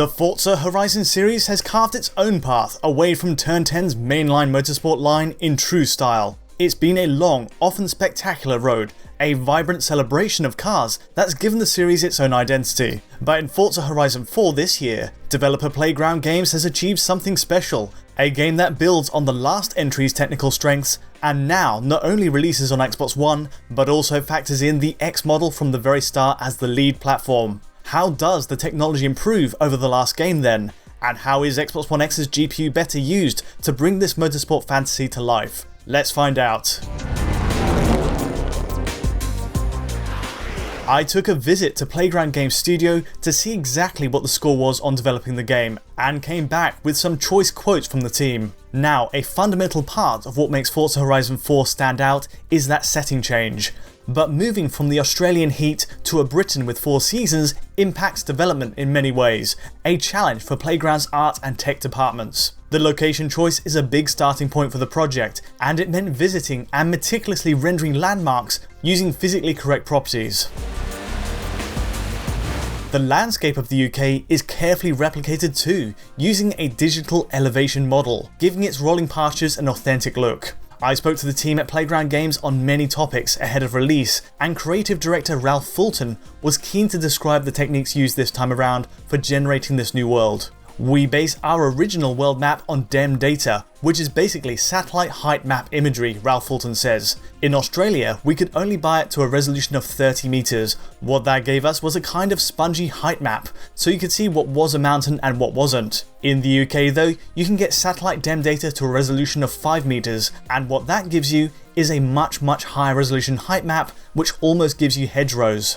The Forza Horizon series has carved its own path away from Turn 10's mainline motorsport line in true style. It's been a long, often spectacular road, a vibrant celebration of cars that's given the series its own identity. But in Forza Horizon 4 this year, developer Playground Games has achieved something special, a game that builds on the last entry's technical strengths and now not only releases on Xbox One, but also factors in the X model from the very start as the lead platform. How does the technology improve over the last game then? And how is Xbox One X's GPU better used to bring this motorsport fantasy to life? Let's find out. I took a visit to Playground Games Studio to see exactly what the score was on developing the game, and came back with some choice quotes from the team. Now, a fundamental part of what makes Forza Horizon 4 stand out is that setting change. But moving from the Australian heat to a Britain with 4 seasons impacts development in many ways, a challenge for Playground's art and tech departments. The location choice is a big starting point for the project, and it meant visiting and meticulously rendering landmarks using physically correct properties. The landscape of the UK is carefully replicated too, using a digital elevation model, giving its rolling pastures an authentic look. I spoke to the team at Playground Games on many topics ahead of release, and creative director Ralph Fulton was keen to describe the techniques used this time around for generating this new world. We base our original world map on DEM data, which is basically satellite height map imagery, Ralph Fulton says. In Australia, we could only buy it to a resolution of 30 meters. What that gave us was a kind of spongy height map, so you could see what was a mountain and what wasn't. In the UK though, you can get satellite DEM data to a resolution of 5 meters, and what that gives you is a much higher resolution height map, which almost gives you hedgerows.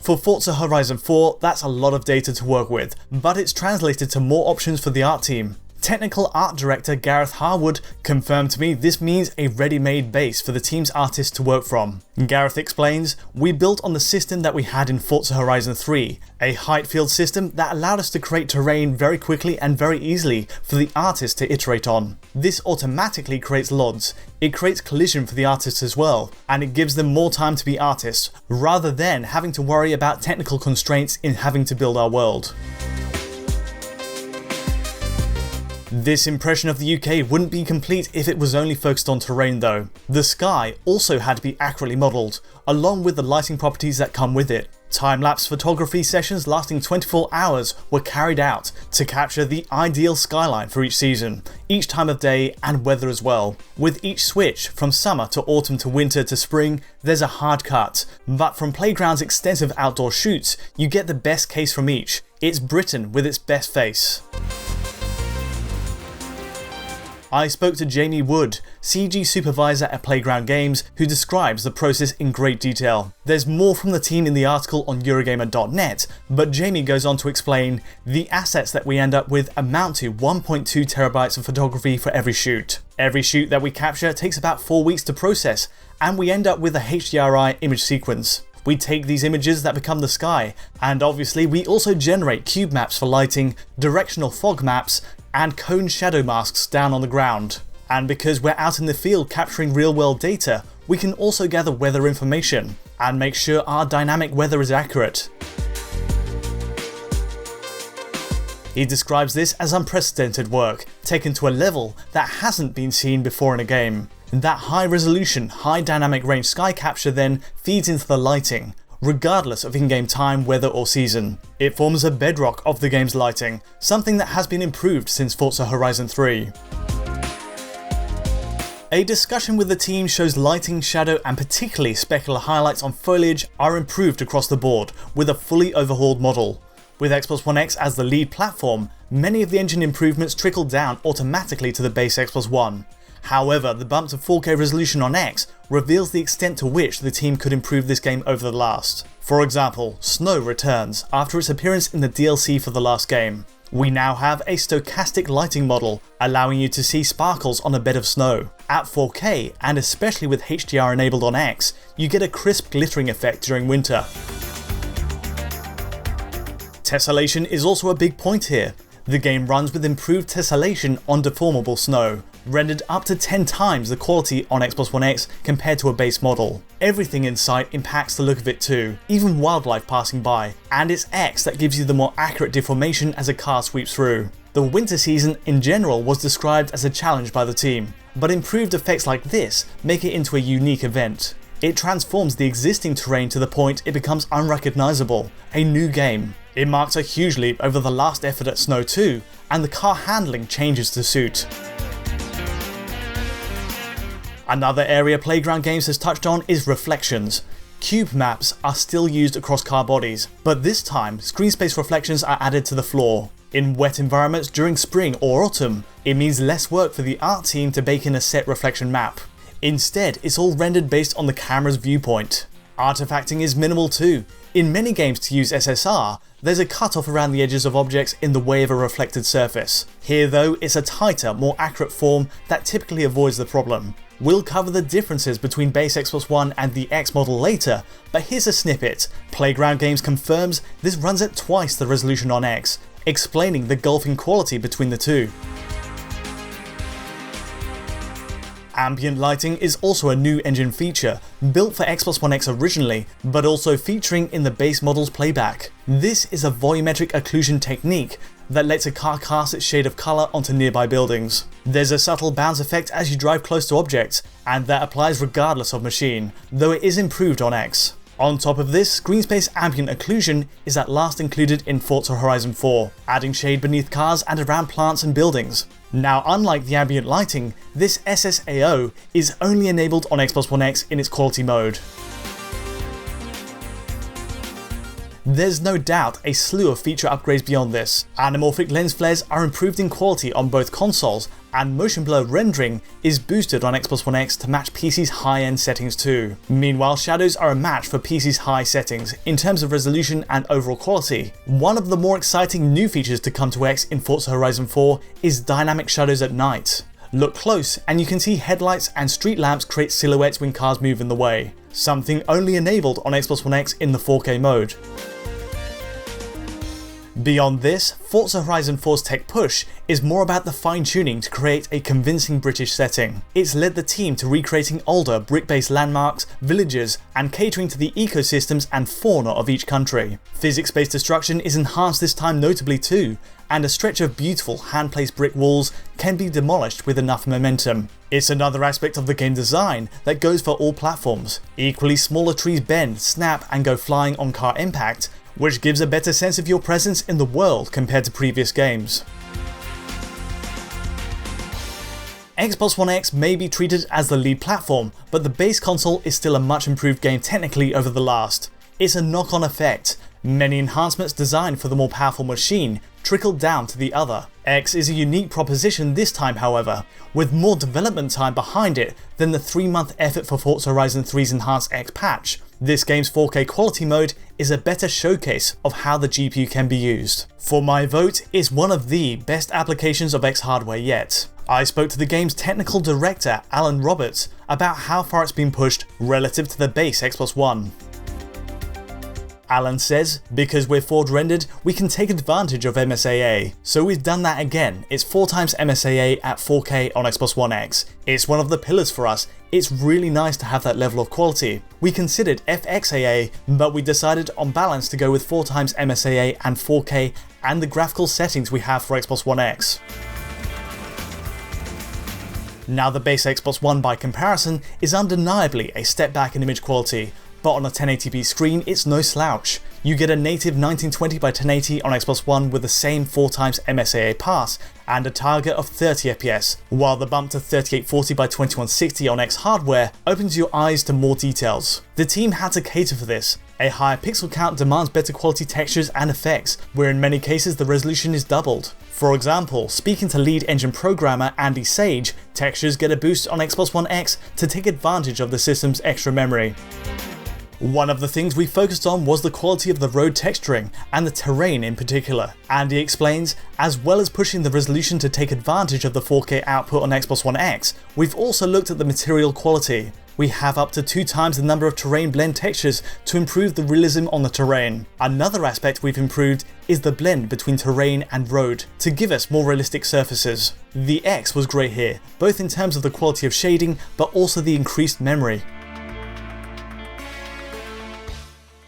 For Forza Horizon 4, that's a lot of data to work with, but it's translated to more options for the art team. Technical art director Gareth Harwood confirmed to me this means a ready-made base for the team's artists to work from. Gareth explains, "We built on the system that we had in Forza Horizon 3, a height field system that allowed us to create terrain very quickly and very easily for the artists to iterate on. This automatically creates LODs, it creates collision for the artists as well, and it gives them more time to be artists, rather than having to worry about technical constraints in having to build our world." This impression of the UK wouldn't be complete if it was only focused on terrain though. The sky also had to be accurately modelled, along with the lighting properties that come with it. Time-lapse photography sessions lasting 24 hours were carried out to capture the ideal skyline for each season, each time of day and weather as well. With each switch, from summer to autumn to winter to spring, there's a hard cut, but from Playground's extensive outdoor shoots, you get the best case from each. It's Britain with its best face. I spoke to Jamie Wood, CG supervisor at Playground Games, who describes the process in great detail. There's more from the team in the article on Eurogamer.net, but Jamie goes on to explain, the assets that we end up with amount to 1.2 terabytes of photography for every shoot. Every shoot that we capture takes about 4 weeks to process, and we end up with a HDRI image sequence. We take these images that become the sky, and obviously we also generate cube maps for lighting, directional fog maps, and cone shadow masks down on the ground. And because we're out in the field capturing real world data, we can also gather weather information, and make sure our dynamic weather is accurate. He describes this as unprecedented work, taken to a level that hasn't been seen before in a game. That high resolution, high dynamic range sky capture then feeds into the lighting, regardless of in-game time, weather or season. It forms a bedrock of the game's lighting, something that has been improved since Forza Horizon 3. A discussion with the team shows lighting, shadow and particularly specular highlights on foliage are improved across the board with a fully overhauled model. With Xbox One X as the lead platform, many of the engine improvements trickle down automatically to the base Xbox One. However, the bump to 4K resolution on X reveals the extent to which the team could improve this game over the last. For example, snow returns after its appearance in the DLC for the last game. We now have a stochastic lighting model, allowing you to see sparkles on a bed of snow. At 4K, and especially with HDR enabled on X, you get a crisp glittering effect during winter. Tessellation is also a big point here. The game runs with improved tessellation on deformable snow. rendered up to 10 times the quality on Xbox One X compared to a base model. Everything in sight impacts the look of it too, even wildlife passing by, and it's X that gives you the more accurate deformation as a car sweeps through. The winter season in general was described as a challenge by the team, but improved effects like this make it into a unique event. It transforms the existing terrain to the point it becomes unrecognisable, a new game. It marks a huge leap over the last effort at Snow 2, and the car handling changes to suit. Another area Playground Games has touched on is reflections. Cube maps are still used across car bodies, but this time screen space reflections are added to the floor. In wet environments during spring or autumn, it means less work for the art team to bake in a set reflection map. Instead, it's all rendered based on the camera's viewpoint. Artifacting is minimal too. In many games to use SSR, there's a cutoff around the edges of objects in the way of a reflected surface. Here though, it's a tighter, more accurate form that typically avoids the problem. We'll cover the differences between base Xbox One and the X model later, but here's a snippet. Playground Games confirms this runs at twice the resolution on X, explaining the gulf in quality between the two. Ambient lighting is also a new engine feature, built for Xbox One X originally, but also featuring in the base model's playback. This is a volumetric occlusion technique that lets a car cast its shade of colour onto nearby buildings. There's a subtle bounce effect as you drive close to objects, and that applies regardless of machine, though it is improved on X. On top of this, screen space ambient occlusion is at last included in Forza Horizon 4, adding shade beneath cars and around plants and buildings. Now, unlike the ambient lighting, this SSAO is only enabled on Xbox One X in its quality mode. There's no doubt a slew of feature upgrades beyond this. Anamorphic lens flares are improved in quality on both consoles, and motion blur rendering is boosted on Xbox One X to match PC's high-end settings too. Meanwhile, shadows are a match for PC's high settings in terms of resolution and overall quality. One of the more exciting new features to come to X in Forza Horizon 4 is dynamic shadows at night. Look close and you can see headlights and street lamps create silhouettes when cars move in the way, something only enabled on Xbox One X in the 4K mode. Beyond this, Forza Horizon 4's tech push is more about the fine-tuning to create a convincing British setting. It's led the team to recreating older brick-based landmarks, villages, and catering to the ecosystems and fauna of each country. Physics-based destruction is enhanced this time notably too, and a stretch of beautiful hand-placed brick walls can be demolished with enough momentum. It's another aspect of the game design that goes for all platforms. Equally, smaller trees bend, snap, and go flying on car impact, which gives a better sense of your presence in the world compared to previous games. Xbox One X may be treated as the lead platform, but the base console is still a much improved game technically over the last. It's a knock-on effect. Many enhancements designed for the more powerful machine trickled down to the other. X is a unique proposition this time however, with more development time behind it than the 3-month effort for Forza Horizon 3's Enhanced X patch. This game's 4K quality mode is a better showcase of how the GPU can be used. For my vote, it's one of the best applications of X hardware yet. I spoke to the game's technical director, Alan Roberts, about how far it's been pushed relative to the base Xbox One. Alan says, because we're forward rendered, we can take advantage of MSAA. So we've done that again. It's 4x MSAA at 4K on Xbox One X. It's one of the pillars for us. It's really nice to have that level of quality. We considered FXAA, but we decided on balance to go with 4x MSAA and 4K and the graphical settings we have for Xbox One X. Now the base Xbox One by comparison is undeniably a step back in image quality, but on a 1080p screen it's no slouch. You get a native 1920 by 1080 on Xbox One with the same 4x MSAA pass and a target of 30fps, while the bump to 3840 by 2160 on X hardware opens your eyes to more details. The team had to cater for this. A higher pixel count demands better quality textures and effects, where in many cases the resolution is doubled. For example, speaking to lead engine programmer Andy Sage, textures get a boost on Xbox One X to take advantage of the system's extra memory. One of the things we focused on was the quality of the road texturing and the terrain in particular. Andy explains, as well as pushing the resolution to take advantage of the 4K output on Xbox One X, we've also looked at the material quality. We have up to 2 times the number of terrain blend textures to improve the realism on the terrain. Another aspect we've improved is the blend between terrain and road to give us more realistic surfaces. The X was great here, both in terms of the quality of shading but also the increased memory.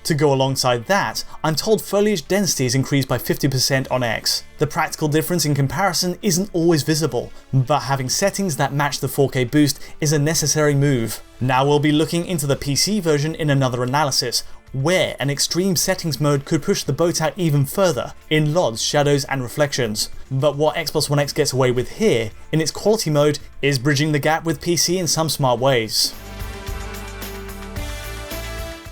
To go alongside that, I'm told foliage density is increased by 50% on X. The practical difference in comparison isn't always visible, but having settings that match the 4K boost is a necessary move. Now we'll be looking into the PC version in another analysis, where an extreme settings mode could push the boat out even further in LODs, shadows and reflections. But what Xbox One X gets away with here, in its quality mode, is bridging the gap with PC in some smart ways.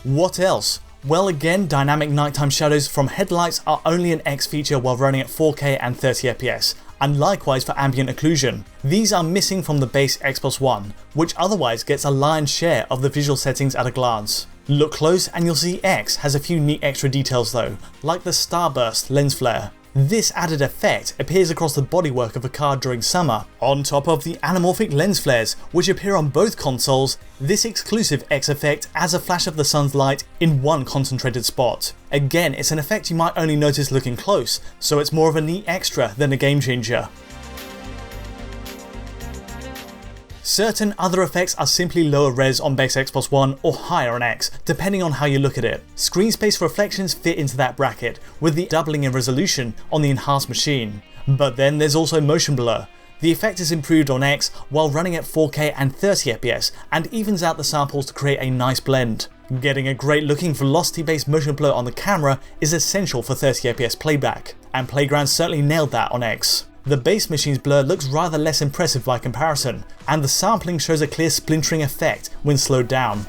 What else? Well, again, dynamic nighttime shadows from headlights are only an X feature while running at 4K and 30fps, and likewise for ambient occlusion. These are missing from the base Xbox One, which otherwise gets a lion's share of the visual settings at a glance. Look close and you'll see X has a few neat extra details though, like the starburst lens flare. This added effect appears across the bodywork of a car during summer. On top of the anamorphic lens flares, which appear on both consoles, this exclusive X effect adds a flash of the sun's light in one concentrated spot. Again, it's an effect you might only notice looking close, so it's more of a neat extra than a game changer. Certain other effects are simply lower res on base Xbox One or higher on X, depending on how you look at it. Screen space reflections fit into that bracket, with the doubling in resolution on the enhanced machine. But then there's also motion blur. The effect is improved on X while running at 4K and 30fps and evens out the samples to create a nice blend. Getting a great looking velocity based motion blur on the camera is essential for 30fps playback, and Playground certainly nailed that on X. The base machine's blur looks rather less impressive by comparison, and the sampling shows a clear splintering effect when slowed down.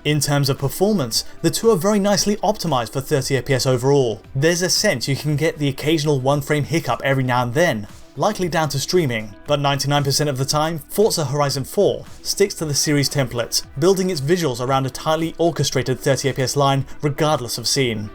In terms of performance, the two are very nicely optimised for 30fps overall. There's a sense you can get the occasional one frame hiccup every now and then, likely down to streaming, but 99% of the time, Forza Horizon 4 sticks to the series template, building its visuals around a tightly orchestrated 30fps line regardless of scene.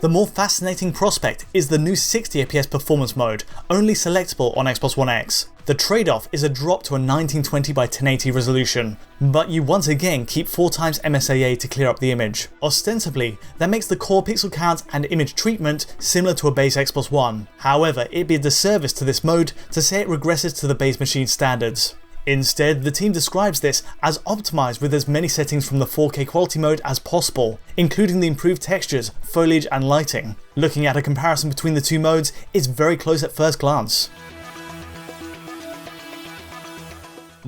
The more fascinating prospect is the new 60fps performance mode, only selectable on Xbox One X. The trade-off is a drop to a 1920 by 1080 resolution, but you once again keep 4 times MSAA to clear up the image. Ostensibly, that makes the core pixel count and image treatment similar to a base Xbox One. However, it'd be a disservice to this mode to say it regresses to the base machine standards. Instead, the team describes this as optimised with as many settings from the 4K quality mode as possible, including the improved textures, foliage and lighting. Looking at a comparison between the two modes is very close at first glance.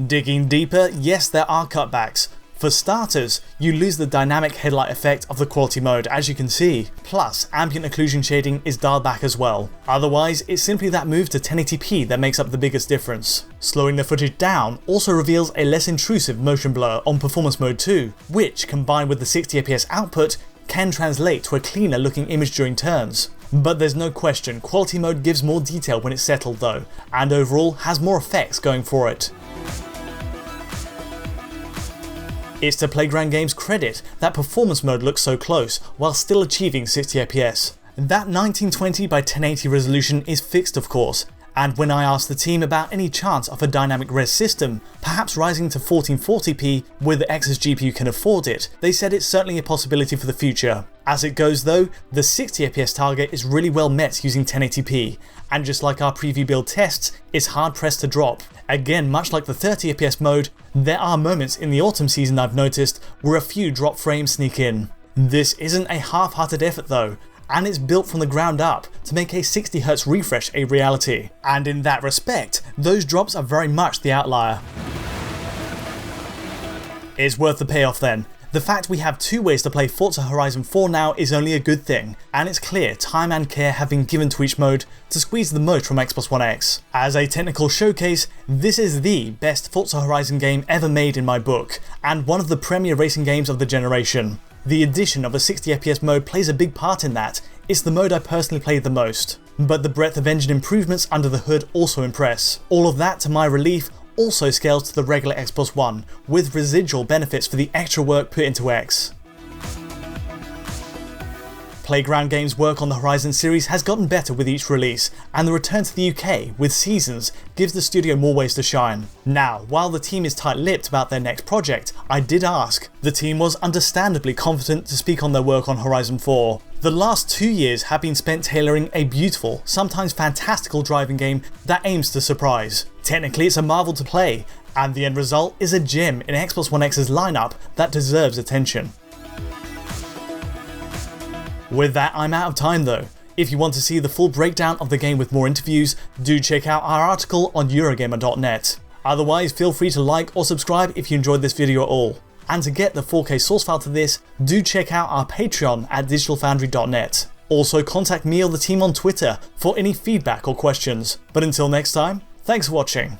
Digging deeper, yes, there are cutbacks. For starters, you lose the dynamic headlight effect of the quality mode, as you can see, plus ambient occlusion shading is dialed back as well. Otherwise, it's simply that move to 1080p that makes up the biggest difference. Slowing the footage down also reveals a less intrusive motion blur on performance mode too, which, combined with the 60fps output, can translate to a cleaner looking image during turns. But there's no question, quality mode gives more detail when it's settled though, and overall has more effects going for it. It's to Playground Games' credit that performance mode looks so close, while still achieving 60fps. That 1920 by 1080 resolution is fixed of course, and when I asked the team about any chance of a dynamic res system, perhaps rising to 1440p where the X's GPU can afford it, they said it's certainly a possibility for the future. As it goes though, the 60fps target is really well met using 1080p, and just like our preview build tests, it's hard pressed to drop. Again, much like the 30fps mode, there are moments in the autumn season I've noticed where a few drop frames sneak in. This isn't a half-hearted effort though, and it's built from the ground up to make a 60Hz refresh a reality. And in that respect, those drops are very much the outlier. It's worth the payoff then. The fact we have 2 ways to play Forza Horizon 4 now is only a good thing, and it's clear time and care have been given to each mode to squeeze the most from Xbox One X. As a technical showcase, this is the best Forza Horizon game ever made in my book, and one of the premier racing games of the generation. The addition of a 60fps mode plays a big part in that. It's the mode I personally played the most. But the breadth of engine improvements under the hood also impress. All of that, to my relief, also scales to the regular Xbox One, with residual benefits for the extra work put into X. Playground Games' work on the Horizon series has gotten better with each release, and the return to the UK with Seasons gives the studio more ways to shine. Now, while the team is tight-lipped about their next project, I did ask. The team was understandably confident to speak on their work on Horizon 4. The last 2 years have been spent tailoring a beautiful, sometimes fantastical driving game that aims to surprise. Technically, it's a marvel to play, and the end result is a gem in Xbox One X's lineup that deserves attention. With that, I'm out of time though. If you want to see the full breakdown of the game with more interviews, do check out our article on Eurogamer.net. Otherwise, feel free to like or subscribe if you enjoyed this video at all. And to get the 4K source file to this, do check out our Patreon at digitalfoundry.net. Also, contact me or the team on Twitter for any feedback or questions. But until next time, thanks for watching.